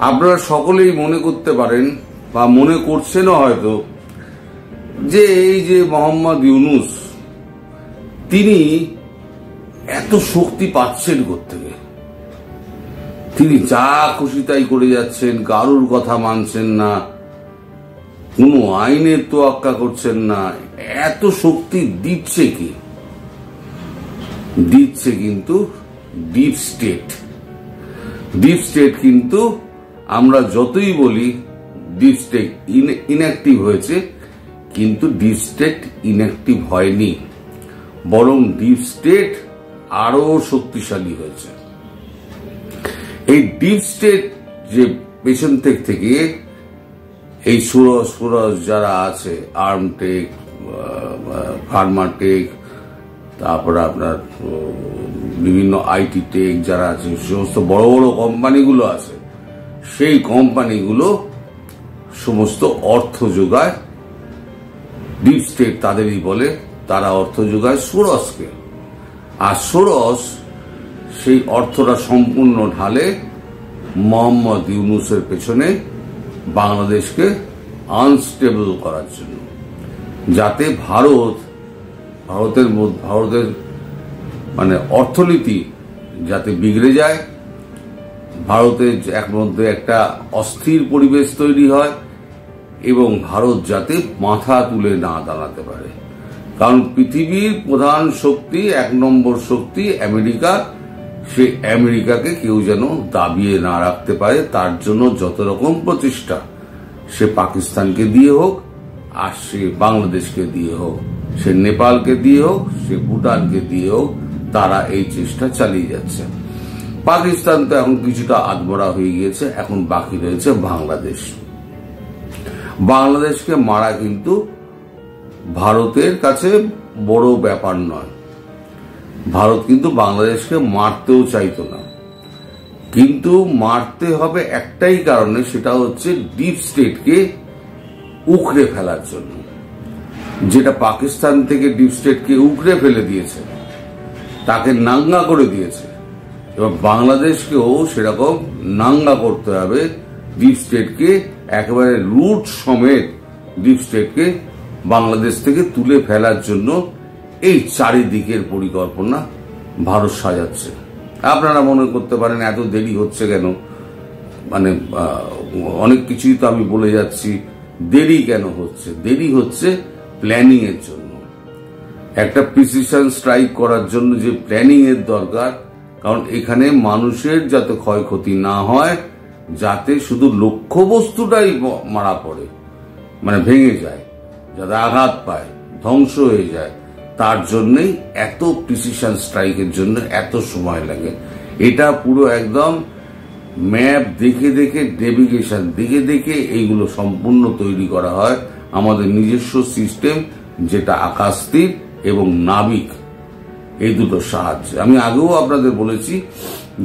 আপনারা সকলেই মনে করতে পারেন বা মনে করছেনও হয়তো যে এই যে মোহাম্মদ ইউনূস তিনি এত শক্তি পাচ্ছেন কোত্থেকে, তিনি যা খুশি তাই করে যাচ্ছেন, কারুর কথা মানছেন না, কোনো আইনের তোয়াক্কা করছেন না, এত শক্তি দিচ্ছে কি? দিচ্ছে কিন্তু ডিপ স্টেট। ডিপ স্টেট কিন্তু আমরা যতই বলি ডিপ স্টেট ইনঅ্যাক্টিভ হয়েছে, কিন্তু ডিপ স্টেট ইনঅ্যাক্টিভ হয়নি, বরং ডিপ স্টেট আরো শক্তিশালী হয়েছে। এই ডিপ স্টেট যে পেছন থেকে এই সুরজ যারা আছে, আর্মটেক, ফার্মাটেক, তারপরে আপনার বিভিন্ন আইটি টেক যারা আছে, সমস্ত বড় বড় কোম্পানিগুলো আছে, সেই কোম্পানিগুলো সমস্ত অর্থ যোগায় ডিপ স্টেট, তাদেরই বলে, তারা অর্থ যোগায় সোরসকে। আর সোরস সেই অর্থটা সম্পূর্ণ ঢালে মোহাম্মদ ইউনূসের পেছনে, বাংলাদেশকে আনস্টেবল করার জন্য, যাতে ভারতের মানে অর্থনীতি যাতে বিগড়ে যায়, ভারতের মধ্যে একটা অস্থির পরিবেশ তৈরি হয় এবং ভারত যাতে মাথা তুলে না দাঁড়াতে পারে। কারণ পৃথিবীর প্রধান শক্তি, 1 নম্বর শক্তি আমেরিকা, সে আমেরিকাকে কেউ যেন দাবিয়ে না রাখতে পারে, তার জন্য যত রকম প্রচেষ্টা, সে পাকিস্তানকে দিয়ে হোক, আর সে বাংলাদেশকে দিয়ে হোক, সে নেপালকে দিয়ে হোক, সে ভুটানকে দিয়ে হোক, তারা এই চেষ্টা চালিয়ে যাচ্ছে। পাকিস্তান তো এখন কিছুটা আধমরা হয়ে গিয়েছে, এখন বাকি রয়েছে বাংলাদেশ। বাংলাদেশকে মারা কিন্তু ভারতের কাছে বড় ব্যাপার নয়। ভারত কিন্তু বাংলাদেশকে মারতেও চাইতো না, কিন্তু মারতে হবে একটাই কারণে, সেটা হচ্ছে ডিপ স্টেটকে উখড়ে ফেলার জন্য। যেটা পাকিস্তান থেকে ডিপ স্টেটকে উখড়ে ফেলে দিয়েছে, তাকে নাঙ্গা করে দিয়েছে, এবার বাংলাদেশকেও সেরকম নাঙ্গা করতে হবে। ডিপ স্টেটকে একেবারে রুট সমেত ডিপ স্টেটকে বাংলাদেশ থেকে তুলে ফেলার জন্য এই চারিদিকের পরিকল্পনা ভারত সাজাচ্ছে। আপনারা মনে করতে পারেন এত দেরি হচ্ছে কেন, মানে অনেক কিছুই তো আমি বলে যাচ্ছি, দেরি কেন হচ্ছে? দেরি হচ্ছে প্ল্যানিং এর জন্য। একটা প্রিসিশন স্ট্রাইক করার জন্য যে প্ল্যানিং এর দরকার, কারণ এখানে মানুষের যাতে ক্ষয়ক্ষতি না হয়, যাতে শুধু লক্ষ্যবস্তুটাই মারা পড়ে, মানে ভেঙে যায়, যাতে আঘাত পায়, ধ্বংস হয়ে যায়, তার জন্যই এত প্রিসিশন স্ট্রাইকের জন্য এত সময় লাগে। এটা পুরো একদম ম্যাপ দেখে দেখে, নেভিগেশন দেখে দেখে এইগুলো সম্পূর্ণ তৈরি করা হয়। আমাদের নিজস্ব সিস্টেম, যেটা আকাশতীর এবং নাবিক, এই দুটো সাহায্য। আমি আগেও আপনাদের বলেছি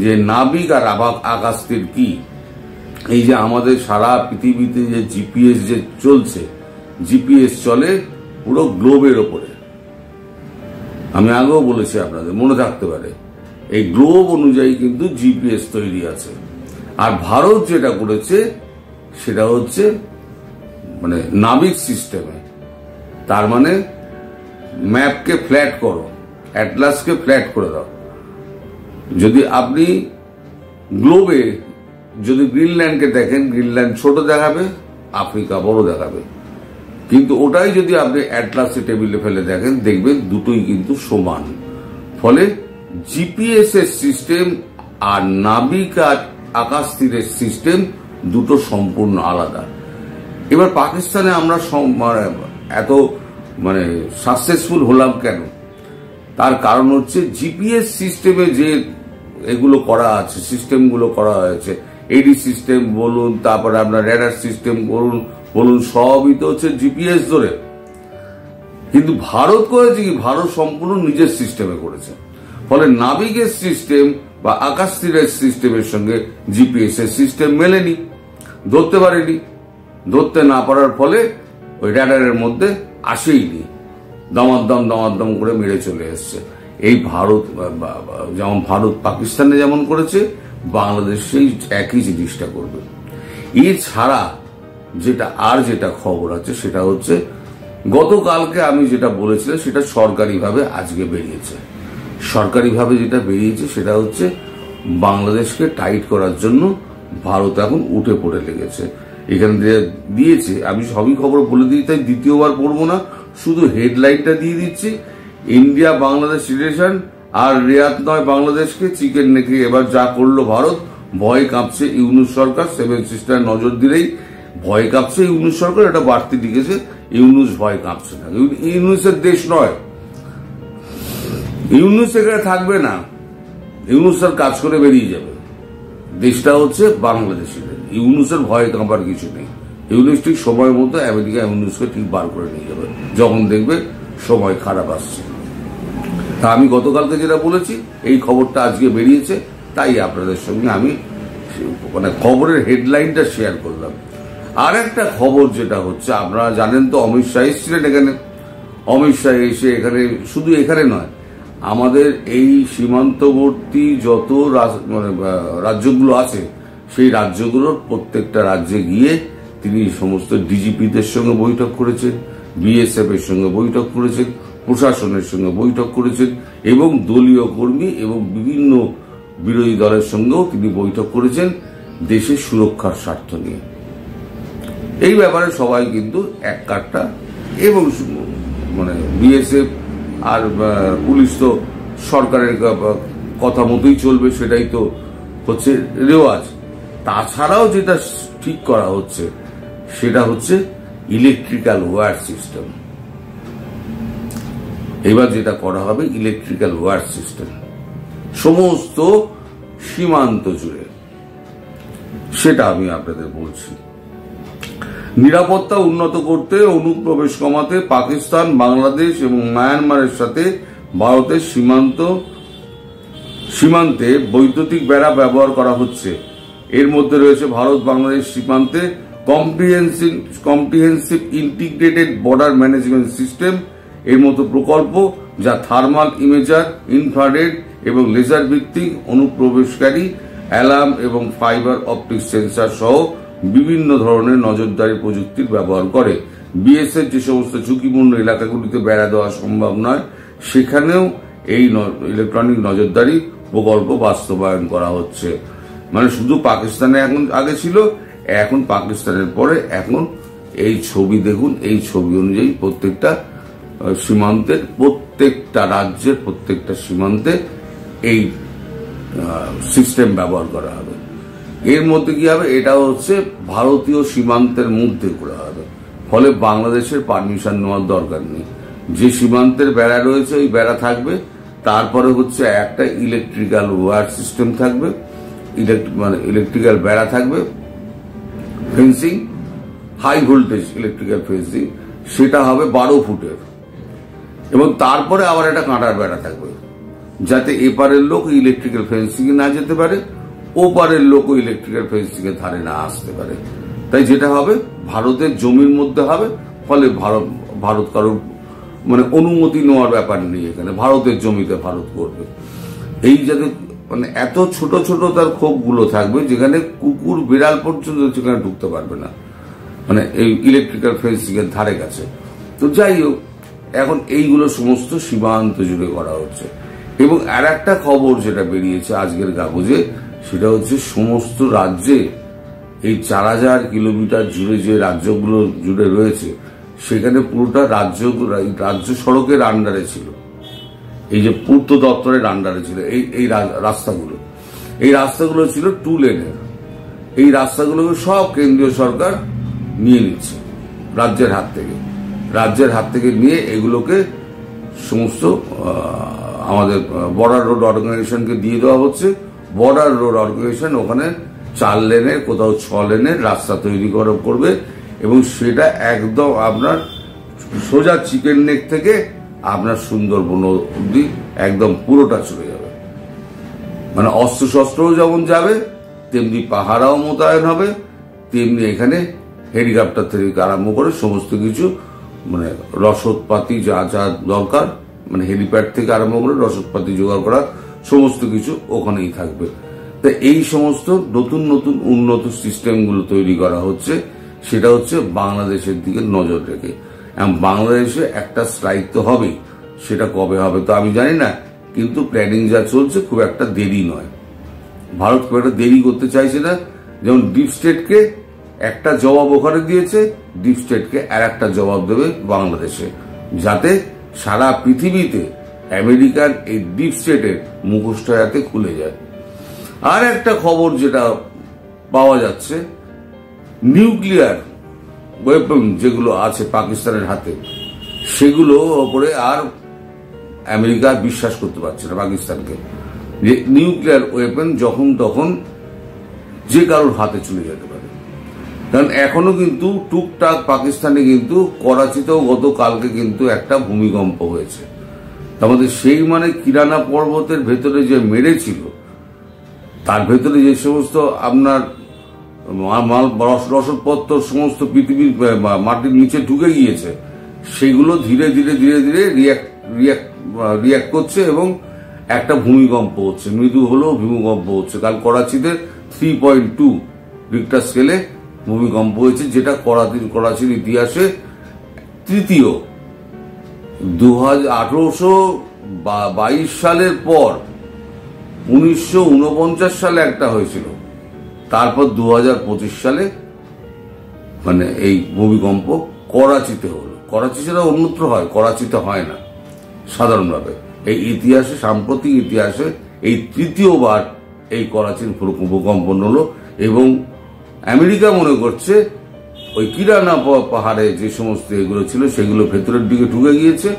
যে নাবিক আর আকাশতীর কি। এই যে আমাদের সারা পৃথিবীতে যে জিপিএস যে চলছে, জিপিএস চলে পুরো গ্লোবের ওপরে। আমি আগেও বলেছি, আপনাদের মনে থাকতে পারে, এই গ্লোব অনুযায়ী কিন্তু জিপিএস তৈরি আছে। আর ভারত যেটা করেছে সেটা হচ্ছে মানে নাবিক সিস্টেমে, তার মানে ম্যাপকে ফ্ল্যাট করো, অ্যাটলাসকে ফ্ল্যাট করে দাও। যদি আপনি গ্লোবে যদি গ্রিনল্যান্ডকে দেখেন, গ্রিনল্যান্ড ছোট দেখাবে, আফ্রিকা বড় দেখাবে, কিন্তু ওটাই যদি আপনি অ্যাটলাসে টেবিলে ফেলে দেখেন, দেখবেন দুটোই কিন্তু সমান। ফলে জিপিএস এর সিস্টেম আর নাবিক আর আকাশতীরের সিস্টেম দুটো সম্পূর্ণ আলাদা। এবার পাকিস্তানে আমরা এত মানে সাকসেসফুল হলাম কেন? তার কারণ হচ্ছে জিপিএস সিস্টেমে যে এগুলো করা আছে, সিস্টেমগুলো করা হয়েছে, এডি সিস্টেম বলুন, তারপরে আপনার রেডার সিস্টেম বলুন, সবই তো হচ্ছে জিপিএস ধরে। কিন্তু ভারত করেছে কি, ভারত সম্পূর্ণ নিজের সিস্টেমে করেছে। ফলে নাবিকের সিস্টেম বা আকাশতীরের সিস্টেমের সঙ্গে জিপিএস এর সিস্টেম মেলেনি, ধরতে পারেনি। ধরতে না পারার ফলে ওই রেডারের মধ্যে আসেইনি, দমাদ্দম করে মেরে চলে এসছে। এই ভারত যেমন ভারত পাকিস্তানে যেমন করেছে, বাংলাদেশ সেই একই জিনিসটা করবে। এছাড়া যেটা খবর আছে সেটা হচ্ছে গতকালকে আমি যেটা বলেছিলাম সেটা সরকারিভাবে আজকে বেরিয়েছে। সরকারিভাবে যেটা বেরিয়েছে সেটা হচ্ছে বাংলাদেশকে টাইট করার জন্য ভারত এখন উঠে পড়ে লেগেছে। এখানে দিয়েছে, আমি সবই খবর বলে দিই, তাই দ্বিতীয়বার পড়বো না, শুধু হেডলাইনটা দিয়ে দিচ্ছি। ইন্ডিয়া বাংলাদেশ রিলেশন আর রেয়াত নয় বাংলাদেশকে, চিকেন নেকে এবার যা করলো ভারত, ভয় কাঁপছে ইউনূস সরকার। সেভেন সিস্টার নজর দিলেই ভয় কাঁপছে ইউনূস সরকার, এটা বাড়তি লিখেছে। ইউনূস ভয় কাঁপছে না, ইউনূসের দেশ নয়, ইউনূস এখানে থাকবে না, ইউনূস তার কাজ করে বেরিয়ে যাবে। দেশটা হচ্ছে বাংলাদেশিদের, ইউনূসের ভয় কাঁপার কিছু নেই। ইউনূস ঠিক সময় মতো আমেরিকা ইউনূসকে ঠিক বার করে নিয়ে যাবে যখন দেখবে সময় খারাপ আসছে। তা আমি গতকালকে যেটা বলেছি, এই খবরটা আজকে বেরিয়েছে, তাই আপনাদের সঙ্গে আমি খবরের হেডলাইনটা শেয়ার করলাম। আর একটা খবর যেটা হচ্ছে, আপনারা জানেন তো অমিত শাহ এসেছিলেন এখানে। অমিত শাহ এসে এখানে, শুধু এখানে নয়, আমাদের এই সীমান্তবর্তী যত রাজ্যগুলো আছে সেই রাজ্যগুলোর প্রত্যেকটা রাজ্যে গিয়ে তিনি সমস্ত ডিজিপিদের সঙ্গে বৈঠক করেছেন, বিএসএফ এর সঙ্গে বৈঠক করেছেন, প্রশাসনের সঙ্গে বৈঠক করেছেন এবং দলীয় কর্মী এবং বিভিন্ন বিরোধী দলের সঙ্গেও তিনি বৈঠক করেছেন দেশের সুরক্ষার স্বার্থ নিয়ে। এই ব্যাপারে সবাই কিন্তু এক কাট্টা, এবং বিএসএফ আর পুলিশ তো সরকারের কথা মতোই চলবে, সেটাই তো হচ্ছে রেওয়াজ। তাছাড়াও যেটা ঠিক করা হচ্ছে সেটা হচ্ছে ইলেকট্রিক্যাল ওয়্যার সিস্টেম। এবার যেটা করা হবে ইলেকট্রিক্যাল ওয়্যার সিস্টেম সমস্ত সীমান্ত জুড়ে, সেটা আমি আপনাদের বলছি। নিরাপত্তা উন্নত করতে, অনুপ্রবেশ কমাতে পাকিস্তান, বাংলাদেশ এবং মায়ানমারের সাথে ভারতের সীমান্তে বৈদ্যুতিক বেড়া ব্যবহার করা হচ্ছে। এর মধ্যে রয়েছে ভারত বাংলাদেশ সীমান্তে comprehensive integrated border management system এর মতো প্রকল্প, যা থার্মাল ইমেজার, ইনফ্রারেড এবং লেজার ভিত্তিক অনুপ্রবেশকারী, অ্যালার্ম এবং ফাইবার অপটিক সেন্সর সহ বিভিন্ন ধরনের নজরদারি প্রযুক্তির ব্যবহার করে। বিএসএফ যে সমস্ত ঝুঁকিপূর্ণ এলাকাগুলিতে বেড়া দেওয়া সম্ভব নয়, সেখানেও এই ইলেকট্রনিক নজরদারি প্রকল্প বাস্তবায়ন করা হচ্ছে। মানে শুধু পাকিস্তানে এখন আগে ছিল, এখন পাকিস্তানের পরে এখন এই ছবি দেখুন, এই ছবি অনুযায়ী প্রত্যেকটা সীমান্তের, প্রত্যেকটা রাজ্যের প্রত্যেকটা সীমান্তে এই সিস্টেম ব্যবহার করা হবে। এর মধ্যে কি হবে, এটা হচ্ছে ভারতীয় সীমান্তের মধ্যে করা হবে, ফলে বাংলাদেশের পারমিশন নেওয়ার দরকার নেই। যে সীমান্তের বেড়া রয়েছে ওই বেড়া থাকবে, তারপরে হচ্ছে একটা ইলেকট্রিক্যাল ওয়্যার সিস্টেম থাকবে, ইলেকট্রিক্যাল বেড়া থাকবে, fencing, high voltage electrical fencing, সেটা হবে 12 ফুটের, এবং তারপরে আবার একটা কাঁটার বেড়া থাকবে, যাতে এপারের লোক ইলেকট্রিক্যাল ফেন্সিং এ না যেতে পারে, ওপারের লোক ইলেকট্রিক্যাল ফেন্সিং এর ধারে না আসতে পারে। তাই যেটা হবে ভারতের জমির মধ্যে হবে, ফলে ভারত কারোর অনুমতি নেওয়ার ব্যাপার নেই, এখানে ভারতের জমিতে ভারত করবে। এই যাতে এত ছোট ছোট তার খোপগুলো থাকবে, যেখানে কুকুর বিড়াল পর্যন্ত সেখানে ঢুকতে পারবে না, এই ইলেকট্রিক্যাল ফেন্সিং এর ধারে কাছে। তো যাই হোক, এখন এইগুলো সমস্ত সীমান্ত জুড়ে করা হচ্ছে। এবং আর একটা খবর যেটা বেরিয়েছে আজকের কাগজে, সেটা হচ্ছে সমস্ত রাজ্যে এই 4000 কিলোমিটার জুড়ে যে রাজ্যগুলো জুড়ে রয়েছে, সেখানে পুরোটা রাজ্য সড়কের আন্ডারে ছিল, এই যে পূর্ত দপ্তরের আন্ডারে ছিল এই রাস্তাগুলো ছিল 2 লেনের। এই রাস্তাগুলোকে সব কেন্দ্রীয় সরকার নিয়ে নিচ্ছে রাজ্যের হাত থেকে নিয়ে এগুলোকে সমস্ত আমাদের বর্ডার রোড অর্গানাইজেশনকে দিয়ে দেওয়া হচ্ছে। বর্ডার রোড অর্গানাইজেশন ওখানে 4 লেনের, কোথাও 6 লেনের রাস্তা তৈরি করবে, এবং সেটা একদম আপনার সোজা চিকেন নেক থেকে আপনার সুন্দরবন অব্দি একদম পুরোটা চলে যাবে। অস্ত্র শস্ত্রও যেমন যাবে, তেমনি পাহারাও মোতায়েন হবে, তেমনি এখানে হেলিকপ্টার থেকে আরম্ভ করে সমস্ত কিছু রসদপাতি যা যা দরকার, হেলিপ্যাড থেকে আরম্ভ করে রসদপাতি জোগাড় করা সমস্ত কিছু ওখানেই থাকবে। তো এই সমস্ত নতুন নতুন উন্নত সিস্টেমগুলো তৈরি করা হচ্ছে, সেটা হচ্ছে বাংলাদেশের দিকে নজর রেখে। বাংলাদেশে একটা স্ট্রাইক তো হবেই, সেটা কবে হবে তো আমি জানি না, কিন্তু প্ল্যানিং যা চলছে খুব একটা দেরি নয়। ভারত খুব একটা দেরি করতে চাইছে না। যেমন ডিপ স্টেটকে একটা জবাব ওখানে দিয়েছে, ডিপ স্টেটকে আর একটা জবাব দেবে বাংলাদেশে, যাতে সারা পৃথিবীতে আমেরিকার এই ডিপ স্টেটের মুখোশটা যাতে খুলে যায়। আর একটা খবর যেটা পাওয়া যাচ্ছে, নিউক্লিয়ার ওয়েপন যেগুলো আছে পাকিস্তানের হাতে, সেগুলো ওপরে আর আমেরিকা বিশ্বাস করতে পারছে না পাকিস্তানকে, যে নিউক্লিয়ার ওয়েপন যখন তখন যে কারোর হাতে চলে যেতে পারে। কারণ এখনো কিন্তু টুকটাক পাকিস্তানে কিন্তু করাচিতেও গতকালকে কিন্তু একটা ভূমিকম্প হয়েছে। আমাদের সেই মানে কিরানা পর্বতের ভেতরে যে মেরেছিল, তার ভেতরে যে সমস্ত আপনার মাল রসদপত্র সমস্ত পৃথিবীর মাটির নিচে ঢুকে গিয়েছে, সেগুলো ধীরে ধীরে ধীরে ধীরে রিয়াক্ট করছে এবং একটা ভূমিকম্প হচ্ছে, মৃদু হলেও ভূমিকম্প হচ্ছে। কাল করাচিতে 3.2 রিক্টার স্কেলে ভূমিকম্প হয়েছে, যেটা করাচির ইতিহাসে তৃতীয়। 1822 সালের পর 1949 সালে একটা হয়েছিল, তারপর 2025 সালে মানে এই ভূমিকম্প করাচিতে হলো। করাচি ছাড়া অন্যত্র হয়, করাচিতে হয় না সাধারণভাবে। এই ইতিহাসে, সাম্প্রতিক ইতিহাসে এই তৃতীয়বার এই করাচির ভূকম্প হলো। এবং আমেরিকা মনে করছে ওই কিরানা পাহাড়ে যে সমস্ত এগুলো ছিল সেগুলো ভেতরের দিকে ঢুকে গিয়েছে,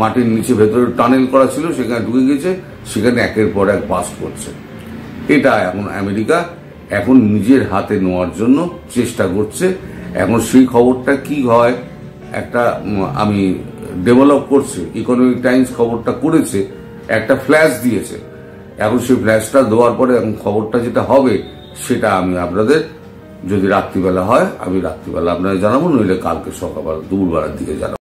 মাটির নিচে ভেতরে টানেল করা ছিল, সেখানে ঢুকে গিয়েছে, সেখানে একের পর এক বাস্ট করছে। এটা এখন আমেরিকা এখন নিজের হাতে নেওয়ার জন্য চেষ্টা করছে। এখন সেই খবরটা কি হয়, একটা আমি ডেভেলপ করছে, ইকোনমিক টাইমস খবরটা করেছে, একটা ফ্ল্যাশ দিয়েছে। এখন সেই ফ্ল্যাশটা দেওয়ার পরে এখন খবরটা যেটা হবে সেটা আমি আপনাদের, যদি রাত্রিবেলা হয় আমি রাত্রিবেলা আপনাদের জানাবো, নইলে কালকে সকালবেলা দুপুরবেলার দিকে জানাবো।